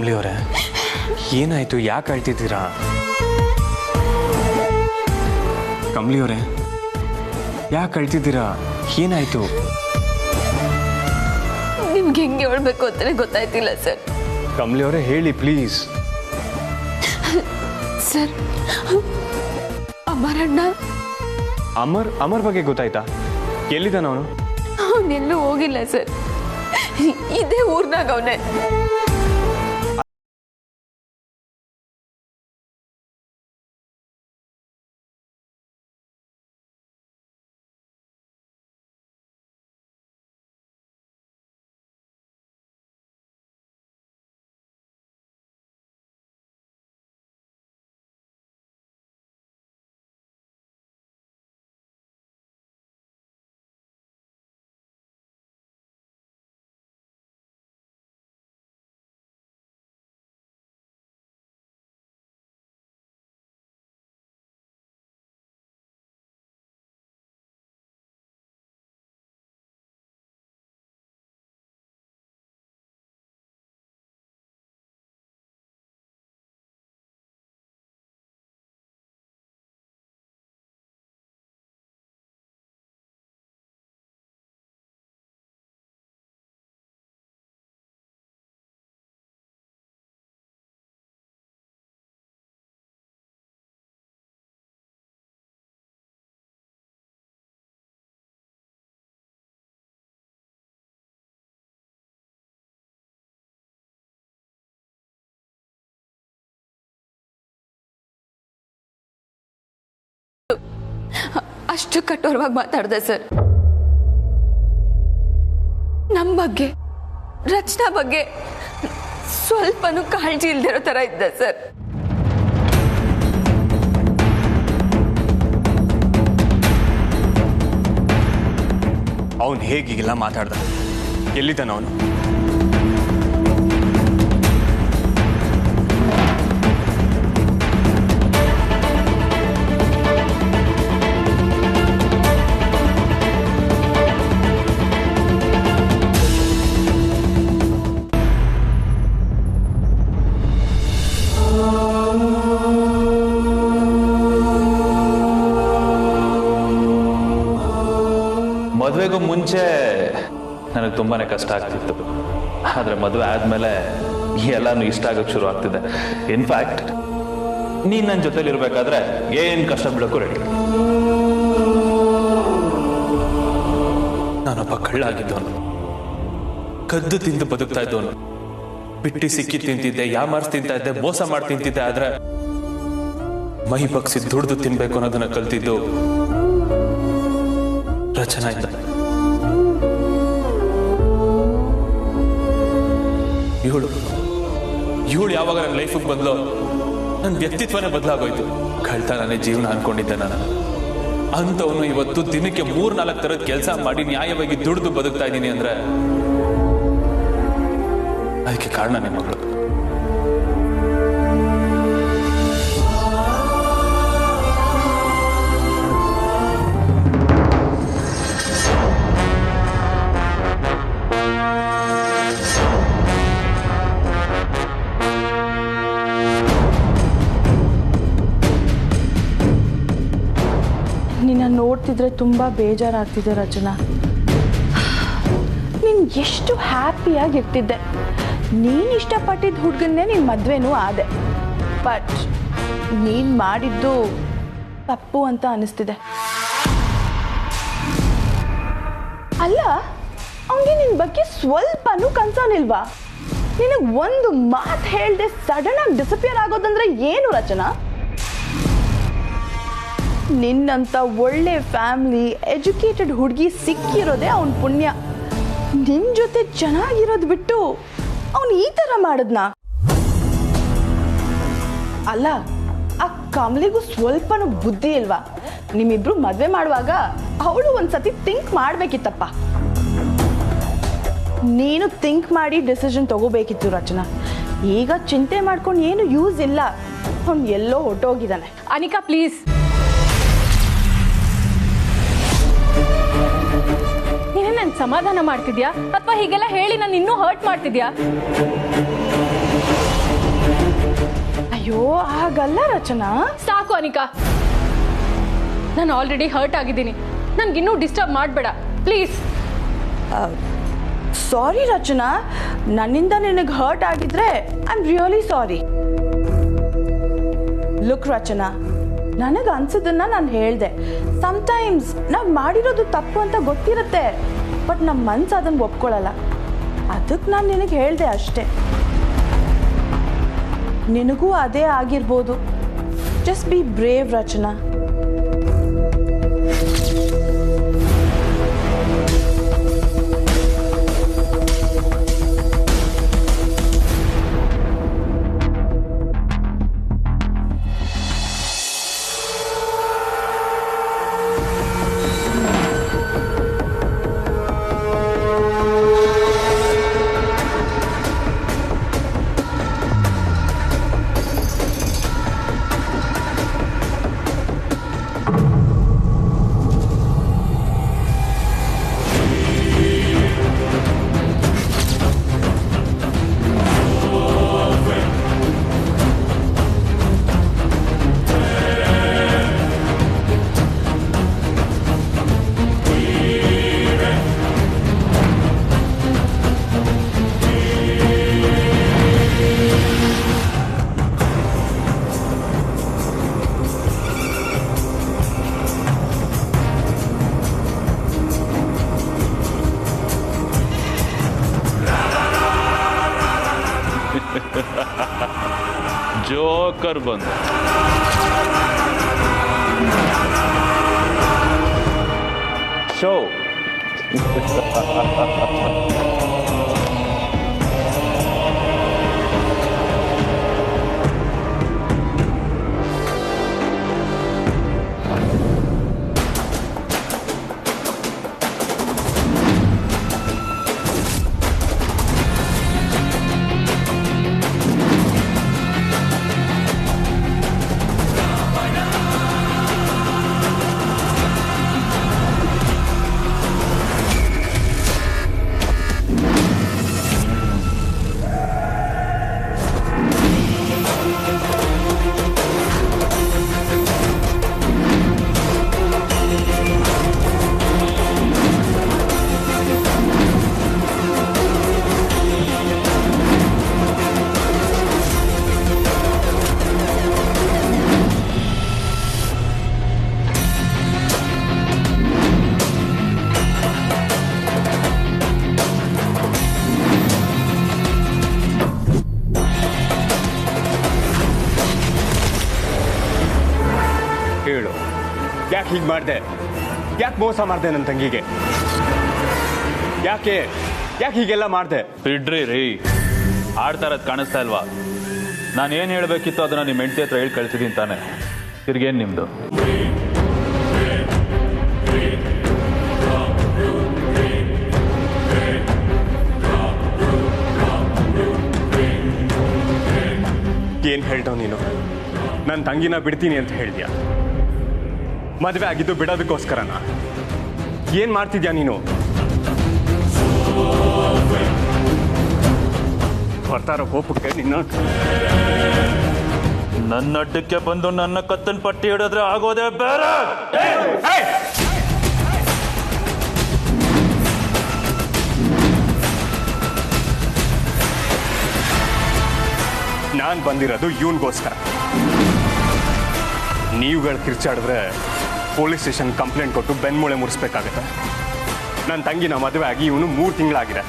ಕಮಲಿ ಅವರೇ, ಏನಾಯ್ತು? ಯಾಕೆ ಅಳ್ತಿದ್ದೀರಾ? ಕಮಲಿ ಅವರೇ, ಯಾಕೆ ಅಳ್ತಿದ್ದೀರಾ? ಏನಾಯ್ತು? ನಿಮ್ಗೆ ಹೆಂಗೆ ಹೇಳ್ಬೇಕು ಅಂತಾನೆ ಗೊತ್ತಾಯ್ತಿಲ್ಲ ಸರ್. ಕಮಲಿ ಅವರೇ, ಹೇಳಿ ಪ್ಲೀಸ್. ಸರ್, ಅಮರಣ್ಣ. ಅಮರ್ ಬಗ್ಗೆ ಗೊತ್ತಾಯ್ತಾ? ಎಲ್ಲಿದ್ದಾನ ಅವನು? ಅವನೆಲ್ಲೂ ಹೋಗಿಲ್ಲ ಸರ್, ಇದೇ ಊರ್ನಾಗ ಅವನೇ. ಅಷ್ಟು ಕಠೋರವಾಗಿ ಮಾತಾಡ್ದೆ ಸರ್. ನಮ್ಮ ಬಗ್ಗೆ, ರಚನಾ ಬಗ್ಗೆ ಸ್ವಲ್ಪನೂ ಕಾಳಜಿ ಇಲ್ದಿರೋ ತರ ಇದ್ದೆ ಸರ್. ಅವನು ಹೇಗೀಗೆಲ್ಲ ಮಾತಾಡ್ದ? ಎಲ್ಲಿದ್ದಾನ ಅವನು? ಮದುವೆಗೂ ಮುಂಚೆ ನನಗೆ ತುಂಬಾನೇ ಕಷ್ಟ ಆಗ್ತಿತ್ತು, ಆದರೆ ಮದುವೆ ಆದಮೇಲೆ ಎಲ್ಲಾನು ಇಷ್ಟ ಆಗೋಕ್ಕೆ ಶುರು ಆಗ್ತಿದೆ. ಇನ್ಫ್ಯಾಕ್ಟ್ ನೀನು ನನ್ನ ಜೊತೆಲಿ ಇರಬೇಕಾದ್ರೆ ಏನು ಕಷ್ಟ ಬೀಳೋಕ್ಕೂ ರೆಡಿ. ನಾನೊಬ್ಬ ಕಳ್ಳಾಗಿದ್ದವನು, ಕದ್ದು ತಿಂದು ಬದುಕ್ತಾ ಇದ್ದವನು. ಬಿಟ್ಟು ಸಿಕ್ಕಿ ತಿಂತಿದ್ದೆ, ಯಾಮಾರ್ಸ್ ತಿಂತಾ ಇದ್ದೆ, ಮೋಸ ಮಾಡಿ ತಿಂತಿದ್ದೆ. ಆದ್ರೆ ಮೈ ಬಗ್ಸಿ ದುಡ್ದು ತಿನ್ಬೇಕು ಅನ್ನೋದನ್ನ ಕಲ್ತಿದ್ದು ರಚನಾ ಇದ್ದ. ಇವಳು ಯಾವಾಗ ನನ್ನ ಲೈಫಿಗೆ ಬಂದ್ಲೋ ನನ್ನ ವ್ಯಕ್ತಿತ್ವನೇ ಬದಲಾಗೋಯ್ತು. ಕಳ್ತನನೇ ಜೀವನ ಅನ್ಕೊಂಡಿದ್ದೆ ನಾನು. ಅಂಥವನು ಇವತ್ತು ದಿನಕ್ಕೆ 3-4 ಥರದ ಕೆಲಸ ಮಾಡಿ ನ್ಯಾಯವಾಗಿ ದುಡ್ದು ಬದುಕ್ತಾ ಇದ್ದೀನಿ ಅಂದ್ರೆ ಅದಕ್ಕೆ ಕಾರಣನೇ ಮಗಳು. ನಿನ್ನ ನೋಡ್ತಿದ್ರೆ ತುಂಬ ಬೇಜಾರಾಗ್ತಿದೆ ರಚನಾ. ನೀನು ಎಷ್ಟು ಹ್ಯಾಪಿಯಾಗಿರ್ತಿದ್ದೆ. ನೀನು ಇಷ್ಟಪಟ್ಟಿದ್ದ ಹುಡುಗನ್ನೇ ನಿನ್ನ ಮದುವೆನೂ ಆದೆ. ಬಟ್ ನೀನು ಮಾಡಿದ್ದು ತಪ್ಪು ಅಂತ ಅನ್ನಿಸ್ತಿದೆ. ಅಲ್ಲ, ಅವನಿಗೆ ನಿನ್ನ ಬಗ್ಗೆ ಸ್ವಲ್ಪನೂ ಕನ್ಸರ್ನ್ ಇಲ್ವಾ? ನಿನಗೆ ಒಂದು ಮಾತು ಹೇಳ್ದೆ ಸಡನ್ ಆಗಿ ಡಿಸಪಿಯರ್ ಆಗೋದಂದ್ರೆ ಏನು ರಚನಾ? ನಿನ್ನಂತ ಒಳ್ಳೆ ಫ್ಯಾಮಿಲಿ, ಎಜುಕೇಟೆಡ್ ಹುಡುಗಿ ಸಿಕ್ಕಿರೋದೇ ಅವನ ಪುಣ್ಯ. ನಿನ್ನ ಜೊತೆ ಚೆನ್ನಾಗಿರೋದು ಬಿಟ್ಟು ಅವನು ಈ ಥರ ಮಾಡಿದ್ನಾ? ಅಲ್ಲ, ಆ ಕಮಲಿಗೂ ಸ್ವಲ್ಪನೂ ಬುದ್ಧಿ ಇಲ್ವಾ? ನಿಮ್ಮಿಬ್ರು ಮದುವೆ ಮಾಡುವಾಗ ಅವಳು ಒಂದ್ಸತಿ ಥಿಂಕ್ ಮಾಡಬೇಕಿತ್ತಪ್ಪ. ನೀನು ಥಿಂಕ್ ಮಾಡಿ ಡಿಸಿಷನ್ ತಗೋಬೇಕಿತ್ತು ರಚನಾ. ಈಗ ಚಿಂತೆ ಮಾಡ್ಕೊಂಡು ಏನು ಯೂಸ್ ಇಲ್ಲ. ಅವ್ನು ಎಲ್ಲೋ ಹೊಟ್ಟೋಗಿದ್ದಾನೆ. ಅನಿಕಾ ಪ್ಲೀಸ್. ನೀನೇ ನನ್ನ ಸಮಾಧಾನ ಮಾಡ್ತಿದ್ಯಾ ಅಥವಾ ಹೀಗೆಲ್ಲ ಹೇಳಿ ನಾನು ಇನ್ನೂ ಹರ್ಟ್ ಮಾಡ್ತಿದ್ಯಾ? ಅಯ್ಯೋ ಹಾಗಲ್ಲ ರಚನಾ. ಸಾಕು ಅನಿಕಾ, ನಾನು ಆಲ್ರೆಡಿ ಹರ್ಟ್ ಆಗಿದ್ದೀನಿ. ನನ್ಗಿನ್ನೂ ಡಿಸ್ಟರ್ಬ್ ಮಾಡಬೇಡ ಪ್ಲೀಸ್. ಸಾರಿ ರಚನಾ, ನನ್ನಿಂದ ನಿನಗೆ ಹರ್ಟ್ ಆಗಿದ್ರೆ I am really sorry. Look Rachana, ನನಗೆ ಅನ್ಸೋದನ್ನ ನಾನು ಹೇಳಿದೆ. ಸಮ್ಟೈಮ್ಸ್ ನಾವು ಮಾಡಿರೋದು ತಪ್ಪು ಅಂತ ಗೊತ್ತಿರುತ್ತೆ, ಬಟ್ ನಮ್ಮ ಮನ್ಸು ಅದನ್ನು ಒಪ್ಕೊಳ್ಳಲ್ಲ. ಅದಕ್ಕೆ ನಾನು ನಿನಗೆ ಹೇಳಿದೆ ಅಷ್ಟೆ. ನಿನಗೂ ಅದೇ ಆಗಿರ್ಬೋದು. Just be brave Rachana. Joker ಬಂದ. ಶೋ ಹೇಳು, ಯಾಕೆ ಹೀಗೆ ಮಾಡಿದೆ? ಯಾಕೆ ಮೋಸ ಮಾಡಿದೆ ನನ್ನ ತಂಗಿಗೆ? ಯಾಕೆ ಹೀಗೆಲ್ಲ ಮಾಡಿದೆ? ಬಿಡ್ರಿ ರೀ, ಆಡ್ತಾ ಇರೋದು ಕಾಣಿಸ್ತಾ ಇಲ್ವಾ? ನಾನು ಏನು ಹೇಳಬೇಕಿತ್ತು ಅದನ್ನ ನಿಮ್ಮ ಹೆಂಡತಿ ಹತ್ರ ಹೇಳಿ ಕಳ್ಸಿದ್ದೀನಿ ತಾನೆ. ತಿರ್ಗೇನು ನಿಮ್ಮದು? ಏನು ಹೇಳ್ತಾವ್ ನೀನು? ನನ್ನ ತಂಗಿನ ಬಿಡ್ತೀನಿ ಅಂತ ಹೇಳ್ದ್ಯಾ? ಮದುವೆ ಆಗಿದ್ದು ಬಿಡೋದಕ್ಕೋಸ್ಕರನಾ? ಏನು ಮಾಡ್ತಿದ್ಯಾ ನೀನು? ಬರ್ತಾರೋ ಕೋಪಕ್ಕೆ ನಿನ್ನ ನನ್ನ ಅಡ್ಡಕ್ಕೆ ಬಂದು ನನ್ನ ಕತ್ತನ್ ಪಟ್ಟಿ ಹಿಡಿದ್ರೆ ಆಗೋದೇ ಬೇರೆ. ನಾನು ಬಂದಿರೋದು ಇವನ್ಗೋಸ್ಕರ. ನೀವುಗಳು ಕಿರ್ಚಾಡಿದ್ರೆ ಪೊಲೀಸ್ ಸ್ಟೇಷನ್ ಕಂಪ್ಲೇಂಟ್ ಕೊಟ್ಟು ಬೆನ್ಮೂಳೆ ಮುರಿಸ್ಬೇಕಾಗತ್ತೆ. ನನ್ನ ತಂಗಿನ ಮದುವೆ ಆಗಿ ಇವನು 3 ತಿಂಗಳಾಗಿದೆ.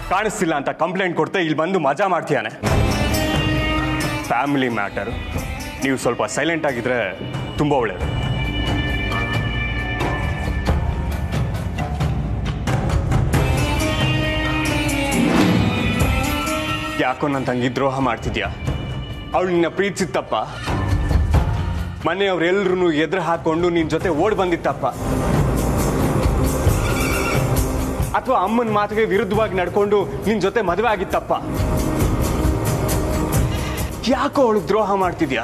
ಕಾಣಿಸ್ತಿಲ್ಲ ಅಂತ ಕಂಪ್ಲೇಂಟ್ ಕೊಡ್ತಾ ಇಲ್ಲಿ ಬಂದು ಮಜಾ ಮಾಡ್ತೀಯಾನೆ. ಫ್ಯಾಮಿಲಿ ಮ್ಯಾಟರ್, ನೀವು ಸ್ವಲ್ಪ ಸೈಲೆಂಟ್ ಆಗಿದ್ರೆ ತುಂಬ ಒಳ್ಳೆಯದು. ಯಾಕೋ ನನ್ನ ತಂಗಿ ದ್ರೋಹ ಮಾಡ್ತಿದ್ಯಾ? ಅವಳು ನಿನ್ನ ಪ್ರೀತಿಸಿತ್ತಪ್ಪ. ಮನೆಯವ್ರೆಲ್ರೂ ಎದುರು ಹಾಕೊಂಡು ನಿನ್ನ ಜೊತೆ ಓಡ್ ಬಂದಿತ್ತಪ್ಪ, ಅಥವಾ ಅಮ್ಮನ ಮಾತಿಗೆ ವಿರುದ್ಧವಾಗಿ ನಡ್ಕೊಂಡು ನಿನ್ನ ಜೊತೆ ಮದುವೆ ಆಗಿತ್ತಪ್ಪ. ಯಾಕೋ ಅವಳಿಗೆ ದ್ರೋಹ ಮಾಡ್ತಿದ್ಯಾ?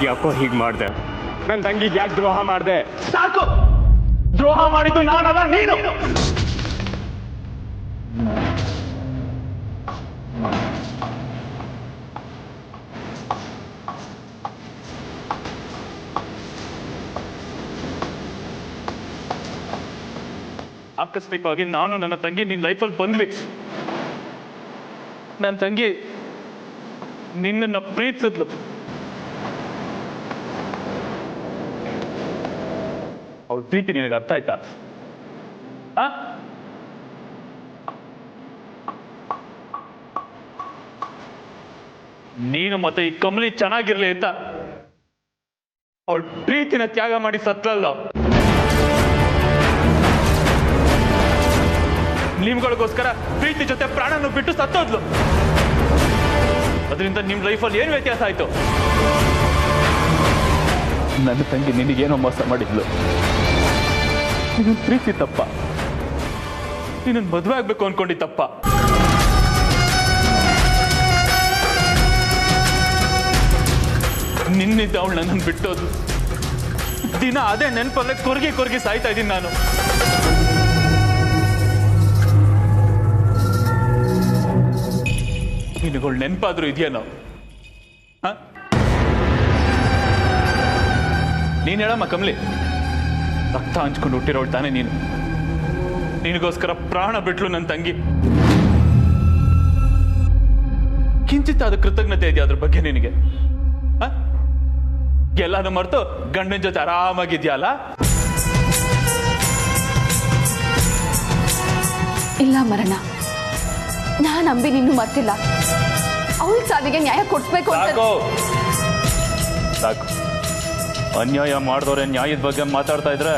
ಯಾಕೋ ಹೀಗೆ ಮಾಡ್ದೆ? ನನ್ನ ತಂಗಿಗೆ ಯಾಕೆ ದ್ರೋಹ ಮಾಡ್ದೆ? ಸಾಕು, ದ್ರೋಹ ಮಾಡಿದ್ದು ನಾನಲ್ಲ, ನೀನು. ಆಕಸ್ಮಿಕವಾಗಿ ನಾನು ನನ್ನ ತಂಗಿ ನಿನ್ನ ಲೈಫಲ್ಲಿ ಬಂದ್ವಿ. ನನ್ನ ತಂಗಿ ನಿನ್ನನ್ನು ಪ್ರೀತಿಸಿದ್ಲು. ಅವ್ರ ಪ್ರೀತಿ ನಿನಗೆ ಅರ್ಥ ಆಯ್ತಾ? ನೀನು ಮತ್ತೆ ಈ ಕಮಲಿ ಚೆನ್ನಾಗಿರ್ಲಿ ಅಂತ ಅವಳ ಪ್ರೀತಿನ ತ್ಯಾಗ ಮಾಡಿ ಸತ್ತಲ್ಲ. ನಿಮ್ಗಳಿಗೋಸ್ಕರ ಪ್ರೀತಿ ಜೊತೆ ಪ್ರಾಣನ ಬಿಟ್ಟು ಸತ್ತೋದ್ಲು. ಅದರಿಂದ ನಿಮ್ ಲೈಫಲ್ಲಿ ಏನು ವ್ಯತ್ಯಾಸ ಆಯ್ತು? ನನ್ನ ತಂಗಿ ನಿನಗೇನೋ ಮೋಸ ಮಾಡಿದ್ಲು. ನಿನ್ನ ಪ್ರೀತಿ ತಪ್ಪ, ನಿನ್ನ ಮದುವೆ ಆಗ್ಬೇಕು ಅನ್ಕೊಂಡಿದ್ದಪ್ಪ. ನಿನ್ನಿದ್ದ ಅವಳು ನನ್ನನ್ನು ಬಿಟ್ಟೋದು. ದಿನ ಅದೇ ನೆನಪಲ್ಲೇ ಕೊರ್ಗಿ ಸಾಯ್ತಾ ಇದ್ದೀನಿ ನಾನು. ನಿನಗಳು ನೆನಪಾದ್ರೂ ಇದೆಯೇನೋ? ನೀನ್ ಹೇಳಮ್ಮ ಕಮಲಿ, ರಕ್ತ ಹಂಚ್ಕೊಂಡು ಹುಟ್ಟಿರೋಳು ತಾನೇ ನೀನು. ನಿನಗೋಸ್ಕರ ಪ್ರಾಣ ಬಿಟ್ಲು ನನ್ನ ತಂಗಿ. ಕಿಂಚಿತ್ ಆದ ಕೃತಜ್ಞತೆ ಇದೆಯಾ ಅದ್ರ ಬಗ್ಗೆ ನಿನಗೆ? ಎಲ್ಲಾನು ಮರೆತು ಗಂಡನ ಜೊತೆ ಆರಾಮಾಗಿದ್ಯಲ್ಲ? ಇಲ್ಲ ಮರಣ, ನಾನು ಅಂಬಿ ನಿನ್ನೂ ಮರ್ತಿಲ್ಲ. ಅವಳ ಸಾವಿಗೆ ನ್ಯಾಯ ಕೊಡಿಸ್ಬೇಕು ಅಂತ. ಸಾಕು. ಅನ್ಯಾಯ ಮಾಡಿದವ್ರೆ ನ್ಯಾಯದ ಬಗ್ಗೆ ಮಾತಾಡ್ತಾ ಇದ್ರೆ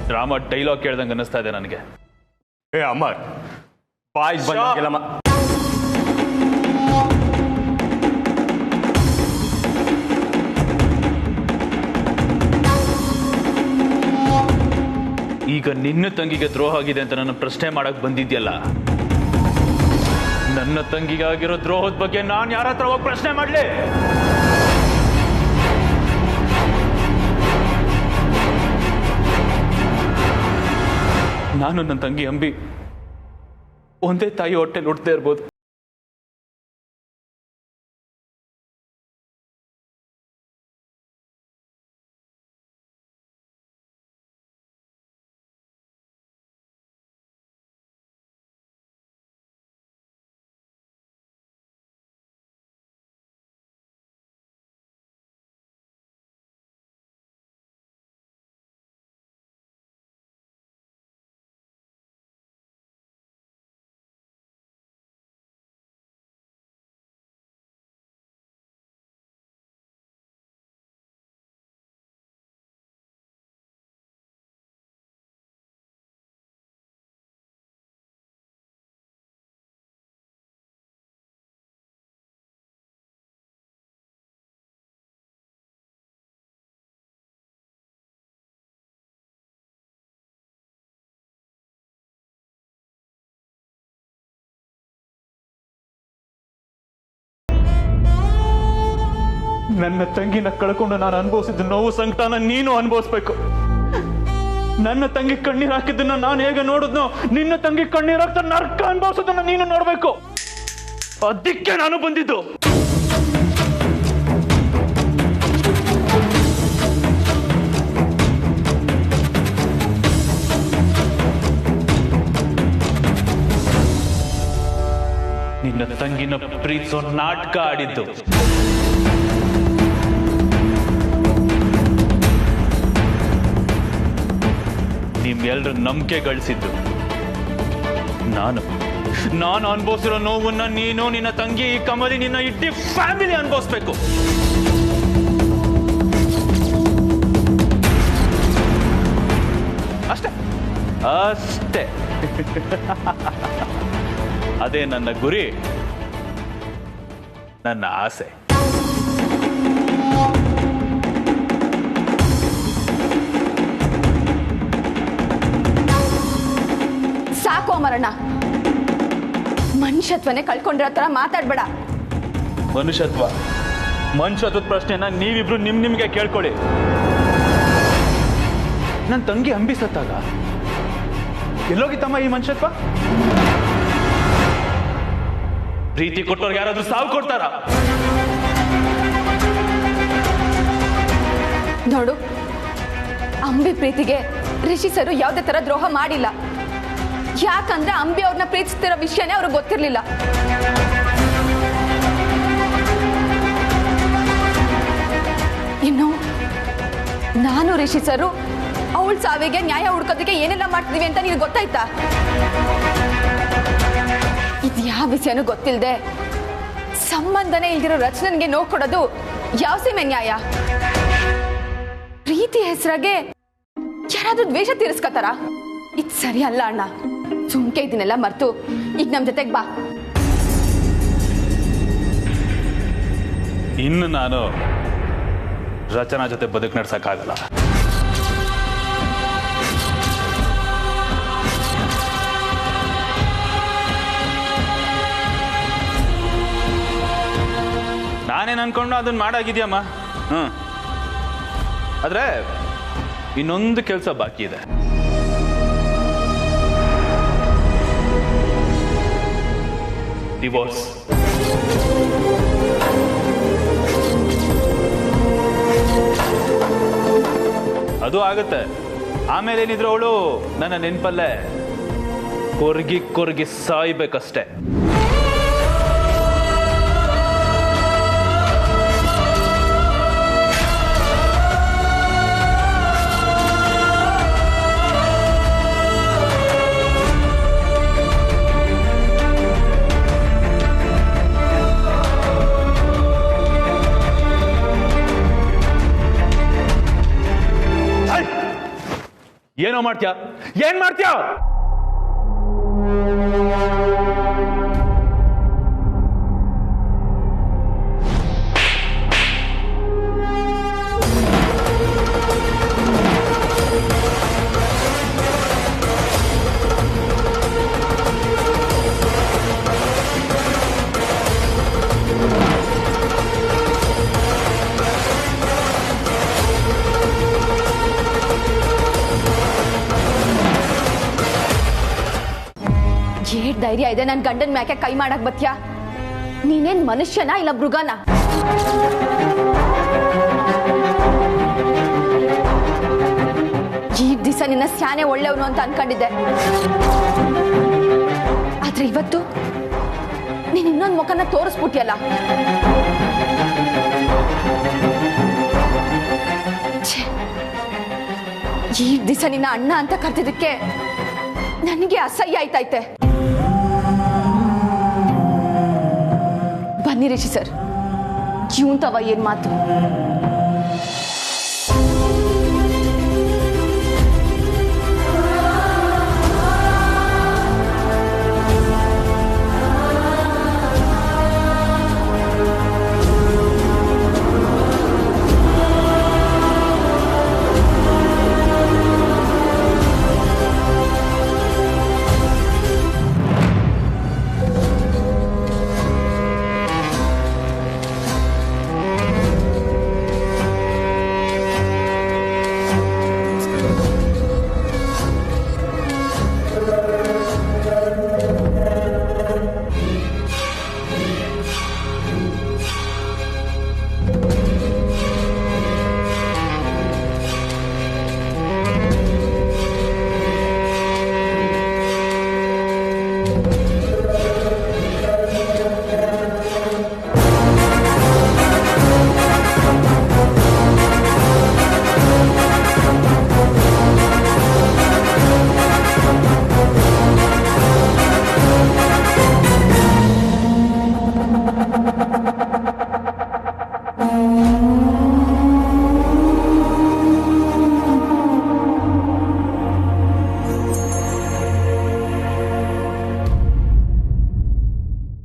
ಡ್ರಾಮಾ ಡೈಲಾಗ್ ಕೇಳ್ದಂಗೆ ಅನ್ನಿಸ್ತಾ ಇದೆ ನನಗೆ. ಏ ಅಮರ್, ಬಾಯ್ ಬಂದಾಗೆಲ್ಲ ಈಗ ನಿನ್ನ ತಂಗಿಗೆ ದ್ರೋಹ ಆಗಿದೆ ಅಂತ ನನ್ನ ಪ್ರಶ್ನೆ ಮಾಡಕ್ ಬಂದಿದ್ಯಲ್ಲ, ನನ್ನ ತಂಗಿಗೆ ಆಗಿರೋ ದ್ರೋಹದ ಬಗ್ಗೆ ನಾನು ಯಾರ ಹತ್ರ ಹೋಗಿ ಪ್ರಶ್ನೆ ಮಾಡ್ಲಿ? ನಾನು ನನ್ನ ತಂಗಿ ಅಂಬಿ ಒಂದೇ ತಾಯಿ ಹೊಟ್ಟೆಲಿ ಹುಟ್ಟದೇ ಇರ್ಬೋದು. ನನ್ನ ತಂಗಿನ ಕಳ್ಕೊಂಡು ನಾನು ಅನುಭವಿಸಿದ ನೋವು ಸಂಕಟನ ನೀನು ಅನುಭವಿಸ್ಬೇಕು. ನನ್ನ ತಂಗಿ ಕಣ್ಣೀರ್ ಹಾಕಿದ್ದನ್ನ ನಾನು ಹೇಗೆ ನೋಡಿದ್ನೋ, ನಿನ್ನ ತಂಗಿ ಕಣ್ಣೀರ್ ಹಾಕ್ತಾ ನರ್ಕ ಅನುಭವಿಸೋದನ್ನ ನೀನು ನೋಡ್ಬೇಕು. ಅದಕ್ಕೆ ನಾನು ಬಂದಿದ್ದು. ನಿನ್ನ ತಂಗಿನ ಪ್ರೀತಿಸೋ ನಾಟಕ ಆಡಿದ್ದು. ನಿಮ್ಮೆಲ್ಲರ ನಂಬಿಕೆ ಗಳಿಸಿದ್ದು ನಾನು ಅನುಭವಿಸಿರೋ ನೋವನ್ನ ನೀನು, ನಿನ್ನ ತಂಗಿ, ಈ ಕಮಲಿ, ನಿನ್ನ ಇಡೀ ಫ್ಯಾಮಿಲಿ ಅನುಭವಿಸ್ಬೇಕು. ಅಷ್ಟೇ ಅಷ್ಟೇ. ಅದೇ ನನ್ನ ಗುರಿ, ನನ್ನ ಆಸೆ. ಸಾಕು ಅಮರಣ್ಣ, ಮನುಷ್ಯತ್ವನೇ ಕಳ್ಕೊಂಡಿರೋ ತರ ಮಾತಾಡ್ಬೇಡ. ಮನುಷ್ಯತ್ವದ ಪ್ರಶ್ನೆನ ನೀವಿಬ್ರು ನಿಮ್ಗೆ ಕೇಳ್ಕೊಳ್ಳಿ. ನನ್ನ ತಂಗಿ ಅಂಬಿ ಸತ್ತಾಗ ಎಲ್ಲೋಗಿತ್ತಮ್ಮ ಈ ಮನುಷ್ಯತ್ವ? ಪ್ರೀತಿ ಕೊಟ್ಟವ್ರಿಗೆ ಯಾರಾದ್ರೂ ಸಾವು ಕೊಡ್ತಾರ? ನೋಡು, ಅಂಬಿ ಪ್ರೀತಿಗೆ ರಿಷಿ ಸರ್ ಯಾವುದೇ ತರ ದ್ರೋಹ ಮಾಡಿಲ್ಲ. ಯಾಕಂದ್ರೆ ಅಂಬಿ ಅವ್ರನ್ನ ಪ್ರೀತಿಸ್ತಿರೋ ವಿಷಯನೇ ಅವ್ರಿಗೆ ಗೊತ್ತಿರ್ಲಿಲ್ಲ. ಇನ್ನು ನಾನು ರಿಷಿ ಸರ್ ಅವಳ ಸಾವಿಗೆ ನ್ಯಾಯ ಹುಡ್ಕೋದಕ್ಕೆ ಏನೆಲ್ಲ ಮಾಡ್ತಿದೀವಿ ಅಂತ ನಿನಗೆ ಗೊತ್ತಾಯ್ತಾ? ಇದು ಯಾವ ವಿಷಯನೂ ಗೊತ್ತಿಲ್ಲದೆ ಸಂಬಂಧನೇ ಇಲ್ದಿರೋ ರಚನೆಗೆ ನೋವು ಕೊಡೋದು ಯಾವ ಸೀಮೆ ನ್ಯಾಯ? ಪ್ರೀತಿ ಹೆಸರಾಗೆ ಯಾರಾದ್ರೂ ದ್ವೇಷ ತೀರಿಸ್ಕೊತಾರ? ಇದು ಸರಿ ಅಲ್ಲ ಅಣ್ಣ. ಸುಮ್ಕೆ ಇದನ್ನೆಲ್ಲ ಮರ್ತು ಈಗ ನಮ್ ಜೊತೆಗೆ ಬಾ. ಇನ್ನು ನಾನು ರಚನಾ ಜೊತೆ ಬದುಕು ನಡ್ಸಕ್ಕಾಗಲ್ಲ. ನಾನೇನು ಅನ್ಕೊಂಡು ಅದನ್ನ ಮಾಡಾಗಿದ್ಯಮ್ಮ. ಆದ್ರೆ ಇನ್ನೊಂದು ಕೆಲಸ ಬಾಕಿ ಇದೆ. ಡಿವೋರ್ಸ್. ಅದು ಆಗುತ್ತೆ. ಆಮೇಲೆ ಏನಿದ್ರು ಅವಳು ನನ್ನ ನೆನಪಲ್ಲೇ ಕೊರ್ಗಿ ಕೊರ್ಗಿ ಸಾಯ್ಬೇಕಷ್ಟೆ. ಏನೋ ಮಾಡ್ತೀಯ? ಏನ್ ಮಾಡ್ತೀಯ? ಏಟ್ ಧೈರ್ಯ ಇದೆ ನನ್ ಗಂಡನ್ ಮ್ಯಾಕೆ ಕೈ ಮಾಡಕ್ ಬತ್ಯಾ? ನೀನೇನ್ ಮನುಷ್ಯನ ಇಲ್ಲ ಮೃಗನ? ಈ ದಿವಸ ನಿನ್ನ ಸ್ಯಾನೆ ಒಳ್ಳೆಯವನು ಅಂತ ಅನ್ಕೊಂಡಿದ್ದೆ. ಆದ್ರೆ ಇವತ್ತು ನೀನ್ ಇನ್ನೊಂದ್ ಮುಖನ ತೋರಿಸ್ಬಿಟ್ಟಿಯಲ್ಲ. ಈ ದಿವಸ ನಿನ್ನ ಅಣ್ಣ ಅಂತ ಕರ್ತಿದ್ದಕ್ಕೆ ನನಗೆ ಅಸಹ್ಯ ಆಯ್ತೈತೆ. ಬನ್ನಿ ರಿಷಿ ಸರ್, ಜೀವಂತವ ಏನ್ ಮಾತು.